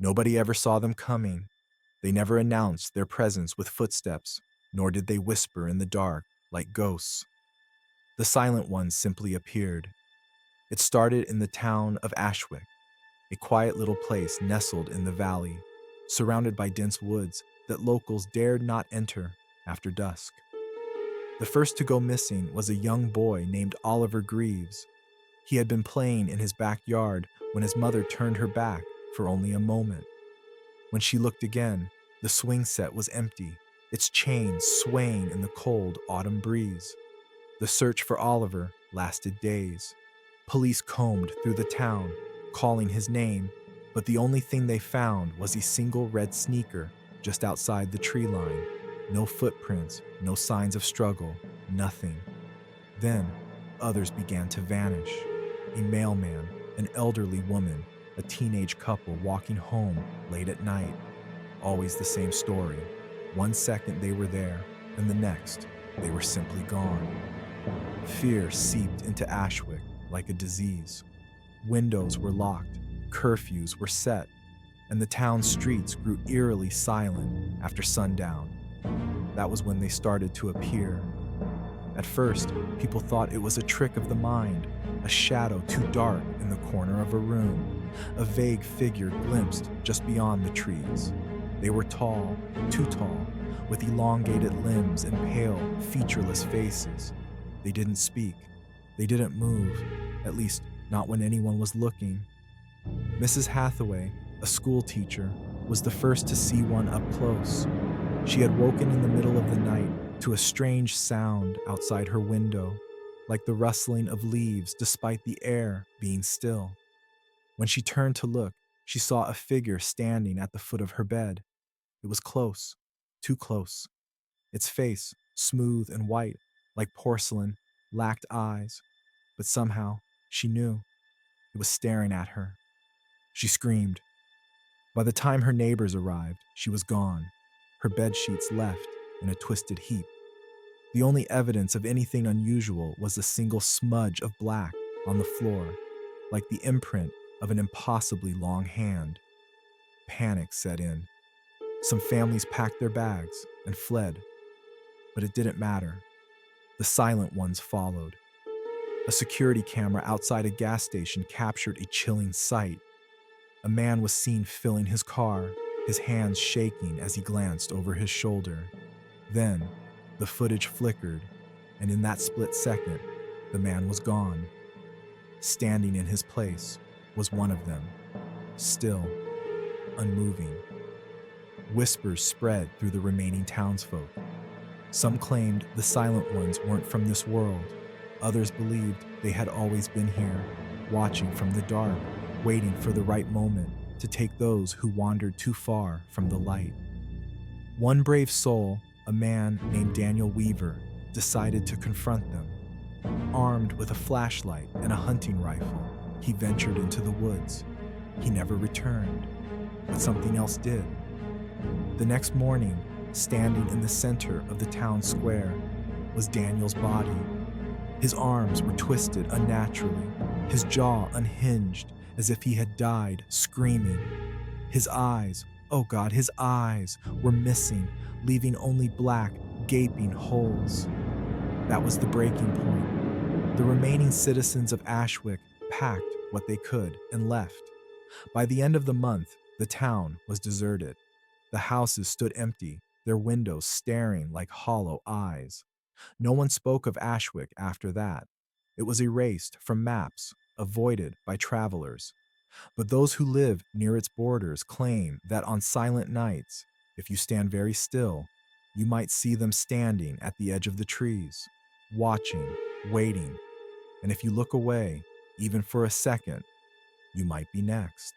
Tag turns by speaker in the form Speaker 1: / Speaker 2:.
Speaker 1: Nobody ever saw them coming. They never announced their presence with footsteps, nor did they whisper in the dark like ghosts. The silent ones simply appeared. It started in the town of Ashwick, a quiet little place nestled in the valley, surrounded by dense woods that locals dared not enter after dusk. The first to go missing was a young boy named Oliver Greaves. He had been playing in his backyard when his mother turned her back for only a moment. When she looked again, the swing set was empty, its chains swaying in the cold autumn breeze. The search for Oliver lasted days. Police combed through the town, calling his name, but the only thing they found was a single red sneaker just outside the tree line. No footprints, no signs of struggle, nothing. Then, others began to vanish. A mailman, an elderly woman, a teenage couple walking home late at night. Always the same story. 1 second they were there, and the next, they were simply gone. Fear seeped into Ashwick like a disease. Windows were locked, curfews were set, and the town's streets grew eerily silent after sundown. That was when they started to appear. At first, people thought it was a trick of the mind, a shadow too dark in the corner of a room, a vague figure glimpsed just beyond the trees. They were tall, too tall, with elongated limbs and pale, featureless faces. They didn't speak. They didn't move, at least not when anyone was looking. Mrs. Hathaway, a school teacher, was the first to see one up close. She had woken in the middle of the night to a strange sound outside her window, like the rustling of leaves despite the air being still. When she turned to look, she saw a figure standing at the foot of her bed. It was close, too close. Its face, smooth and white, like porcelain, lacked eyes, but somehow she knew it was staring at her. She screamed. By the time her neighbors arrived, she was gone, her bed sheets left in a twisted heap. The only evidence of anything unusual was a single smudge of black on the floor, like the imprint of an impossibly long hand. Panic set in. Some families packed their bags and fled, but it didn't matter. The silent ones followed. A security camera outside a gas station captured a chilling sight. A man was seen filling his car, his hands shaking as he glanced over his shoulder. Then, the footage flickered, and in that split second, the man was gone. Standing in his place was one of them, still, unmoving. Whispers spread through the remaining townsfolk. Some claimed the silent ones weren't from this world. Others believed they had always been here, watching from the dark, waiting for the right moment to take those who wandered too far from the light. One brave soul, a man named Daniel Weaver, decided to confront them. Armed with a flashlight and a hunting rifle, he ventured into the woods. He never returned, but something else did. The next morning, standing in the center of the town square, was Daniel's body. His arms were twisted unnaturally, his jaw unhinged as if he had died screaming. His eyes, oh God, his eyes were missing, leaving only black, gaping holes. That was the breaking point. The remaining citizens of Ashwick packed what they could and left. By the end of the month, the town was deserted. The houses stood empty, their windows staring like hollow eyes. No one spoke of Ashwick after that. It was erased from maps, avoided by travelers. But those who live near its borders claim that on silent nights, if you stand very still, you might see them standing at the edge of the trees, watching, waiting, and if you look away, even for a second, you might be next.